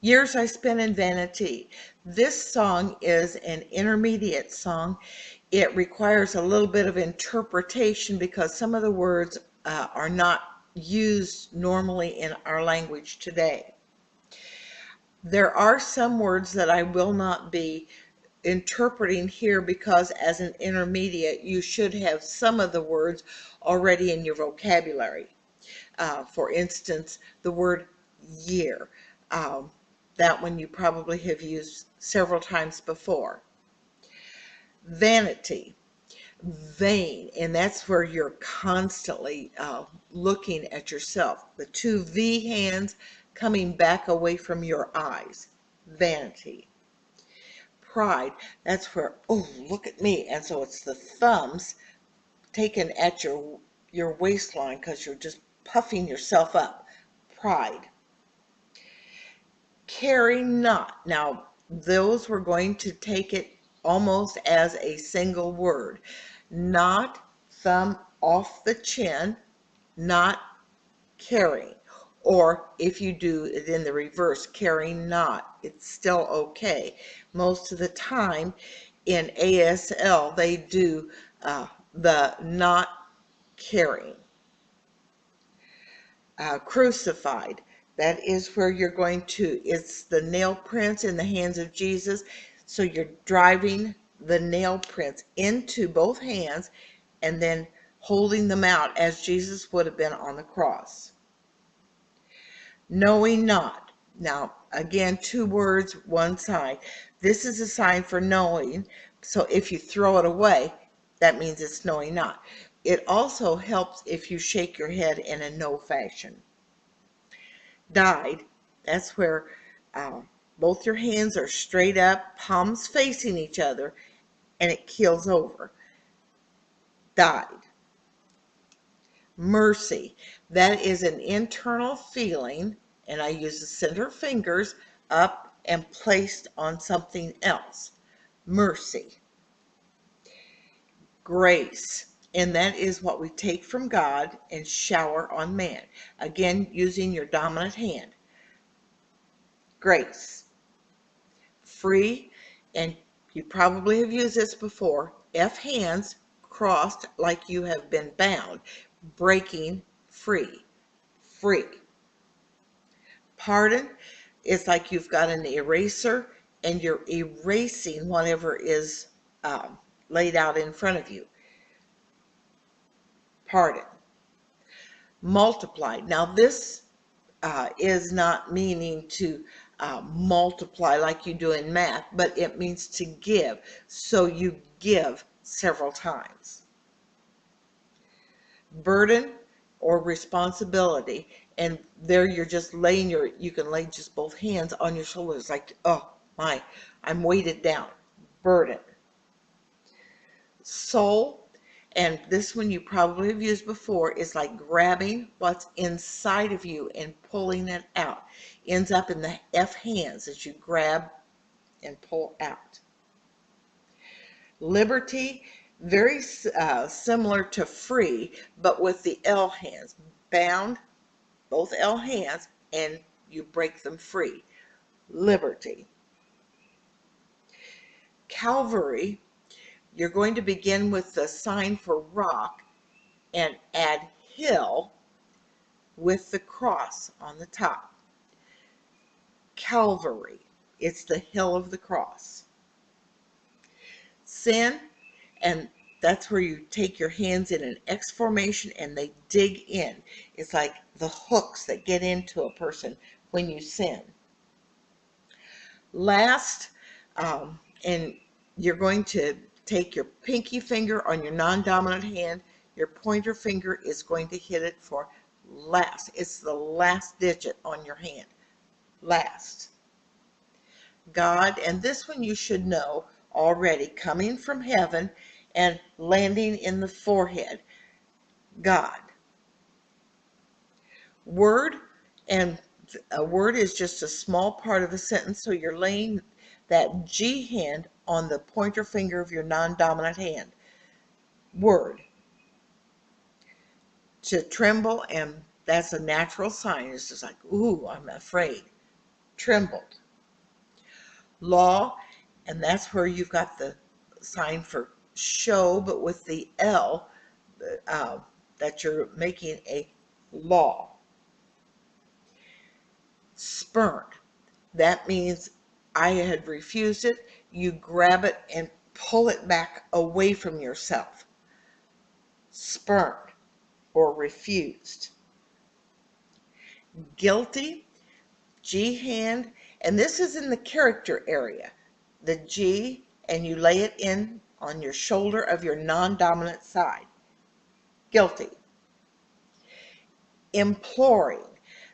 Years I spent in vanity. This song is an intermediate song. It requires a little bit of interpretation because some of the words are not used normally in our language today. There are some words that I will not be interpreting here because as an intermediate you should have some of the words already in your vocabulary. For instance, the word year. That one you probably have used several times before. Vanity, vain, and that's where you're constantly looking at yourself. The two V hands coming back away from your eyes. Vanity. Pride, that's where, oh, look at me. And so it's the thumbs taken at your waistline because you're just puffing yourself up. Pride. Carry not. Now, those we're going to take it almost as a single word. Not, thumb off the chin, not carrying. Or if you do it in the reverse, carry not, it's still okay. Most of the time in ASL, they do the not carrying. Crucified. That is where you're going to, it's the nail prints in the hands of Jesus. So you're driving the nail prints into both hands and then holding them out as Jesus would have been on the cross. Knowing not. Now, again, two words, one side. This is a sign for knowing. So if you throw it away, that means it's knowing not. It also helps if you shake your head in a no fashion. Died, that's where both your hands are straight up, palms facing each other, and it keels over. Died. Mercy, that is an internal feeling, and I use the center fingers up and placed on something else. Mercy. Grace, and that is what we take from God and shower on man. Again, using your dominant hand. Grace. Free, and you probably have used this before. F hands crossed like you have been bound. Breaking free. Free. Pardon is like you've got an eraser and you're erasing whatever is laid out in front of you. Pardon. Multiplied. Now this is not meaning to multiply like you do in math, but it means to give. So you give several times. Burden or responsibility, and there you're just laying you can lay just both hands on your shoulders like, oh my, I'm weighted down. Burden. Soul, and this one you probably have used before, is like grabbing what's inside of you and pulling it out. Ends up in the F hands as you grab and pull out. Liberty, very similar to free, but with the L hands. Bound, both L hands, and you break them free. Liberty. Calvary, you're going to begin with the sign for rock and add hill with the cross on the top. Calvary, it's the hill of the cross. Sin, and that's where you take your hands in an X formation and they dig in. It's like the hooks that get into a person when you sin. Last, and you're going to take your pinky finger on your non-dominant hand. Your pointer finger is going to hit it for last. It's the last digit on your hand. Last. God, and this one you should know already, coming from heaven and landing in the forehead. God. Word, and a word is just a small part of a sentence, so you're laying that G hand on the pointer finger of your non-dominant hand. Word. To tremble, and that's a natural sign. It's just like, ooh, I'm afraid. trembled. Law, and that's where you've got the sign for show, but with the L, that you're making a law. Spurned, that means I had refused it. You grab it and pull it back away from yourself. Spurned or refused. Guilty, G hand, and this is in the character area. The G, and you lay it in on your shoulder of your non-dominant side. Guilty. Imploring,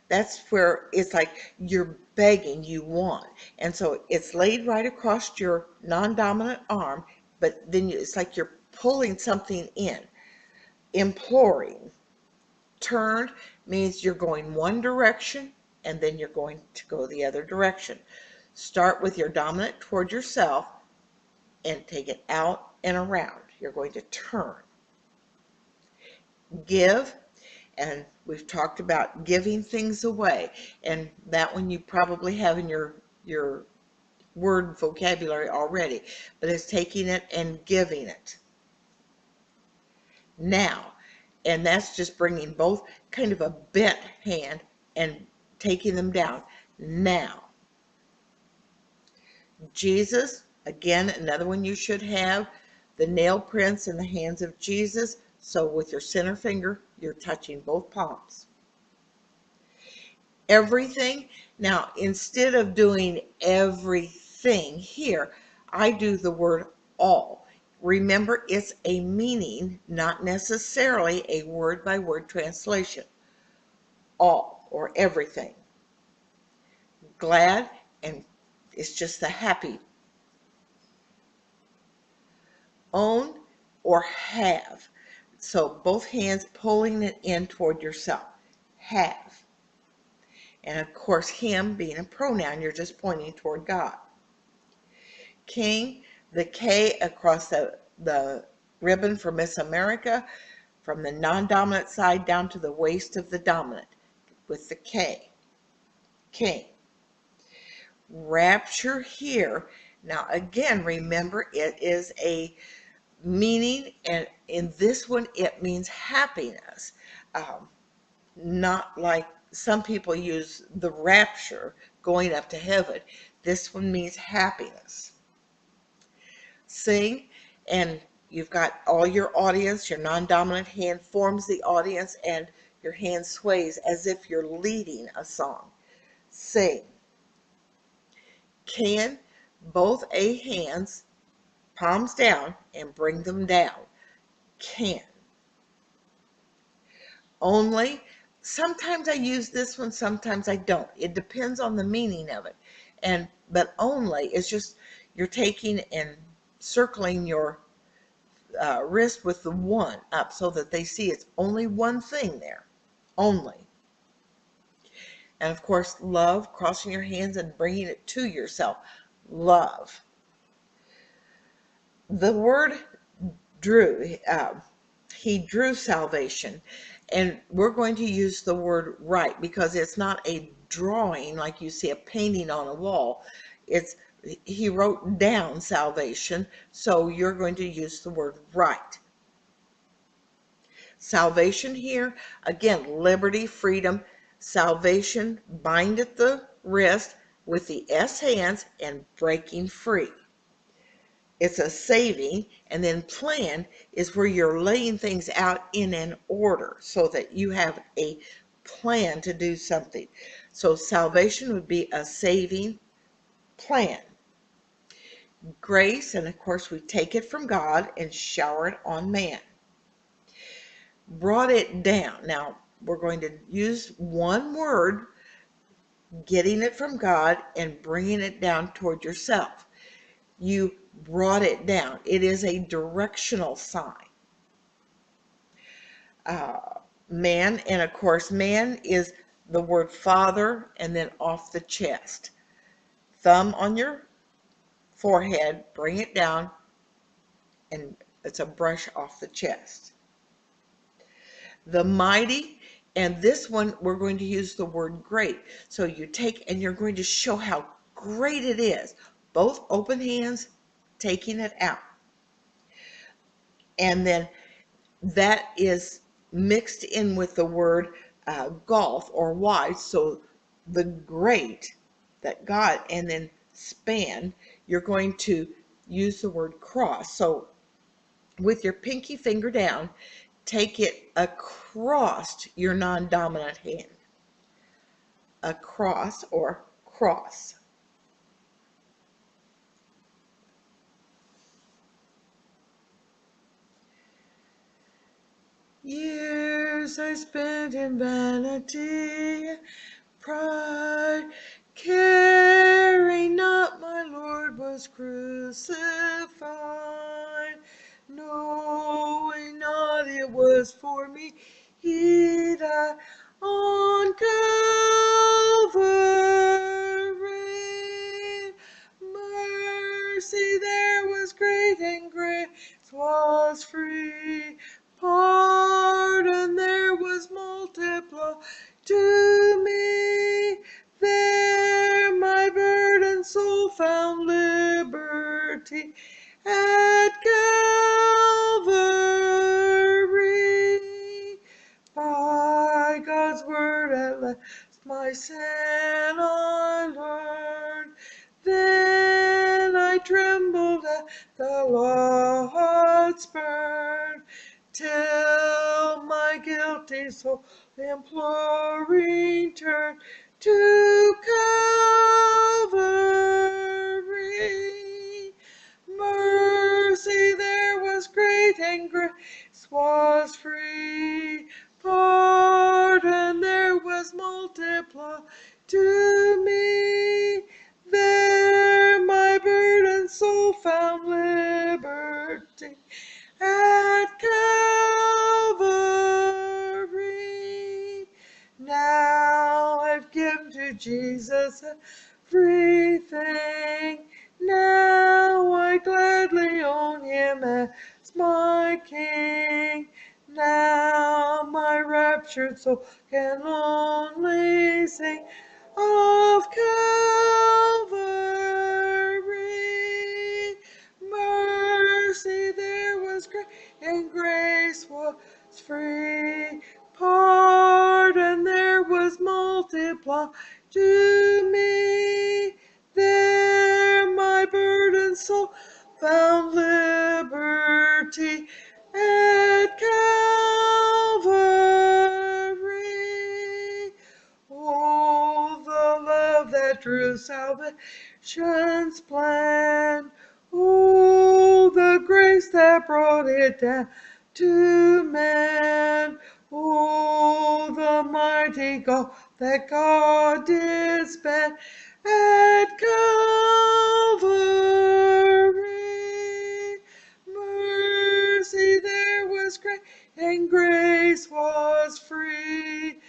that's where it's like you're begging, you want. And so it's laid right across your non-dominant arm, but then it's like you're pulling something in. Imploring. Turned means you're going one direction and then you're going to go the other direction. Start with your dominant toward yourself and take it out and around. You're going to turn. Give, and we've talked about giving things away, and that one you probably have in your word vocabulary already, but it's taking it and giving it. Now, and that's just bringing both kind of a bent hand and taking them down. Now, Jesus, again, another one you should have, the nail prints in the hands of Jesus. So with your center finger, you're touching both palms. Everything. Now, instead of doing everything here, I do the word all. Remember, it's a meaning, not necessarily a word-by-word translation. All, or everything. Glad, and it's just the happy. Own or have. So both hands pulling it in toward yourself. Have. And of course, him being a pronoun, you're just pointing toward God. King, the K across the ribbon for Miss America, from the non-dominant side down to the waist of the dominant, with the K. King. Rapture here. Now again, remember, it is a meaning, and in this one it means happiness, not like some people use the rapture, going up to heaven. This one means happiness. Sing, and you've got all your audience, your non-dominant hand forms the audience, and your hand sways as if you're leading a song. Sing. Can, both A hands, palms down, and bring them down. Can. Only, sometimes I use this one, sometimes I don't. It depends on the meaning of it. But only is just you're taking and circling your wrist with the one up so that they see it's only one thing there. Only. And of course, love, crossing your hands and bringing it to yourself. Love. The word drew, he drew salvation. And we're going to use the word write because it's not a drawing like you see a painting on a wall. It's he wrote down salvation, so you're going to use the word write. Salvation here, again, liberty, freedom. Salvation, bind at the wrist with the S hands and breaking free. It's a saving, and then plan is where you're laying things out in an order so that you have a plan to do something. So salvation would be a saving plan. Grace, and of course we take it from God and shower it on man. Brought it down. Now we're going to use one word, getting it from God and bringing it down toward yourself. You brought it down. It is a directional sign. Man, and of course man is the word father and then off the chest. Thumb on your forehead, bring it down, and it's a brush off the chest. The mighty And this one, we're going to use the word great. So you take and you're going to show how great it is. Both open hands, taking it out. And then that is mixed in with the word golf or wide. So the great that God, and then span, you're going to use the word cross. So with your pinky finger down, take it across your non-dominant hand. Across or cross. Years I spent in vanity, pride, caring not my Lord was crucified, knowing not it was for me he died on Calvary. Mercy there was great and grace was free. Pardon there was multiplied to me. There my burdened soul found liberty at Calvary. By God's word at last my sin I learned. Then I trembled at the Lord's burn, till my guilty soul imploring turned to Calvary. Mercy there was great and grace was free. Pardon there was multiplied to me. There my burdened soul found liberty at Calvary. Now I've given to Jesus everything. Now I gladly own him as my King. Now my raptured soul can only sing of Calvary. Mercy there was great and grace was free. Pardon there was multiplied to me. There my burdened soul found liberty at Calvary. Oh, the love that drew salvation's plan. Oh, the grace that brought it down to man. Oh, the mighty God that God did spend at Calvary. Mercy there was great and grace was free.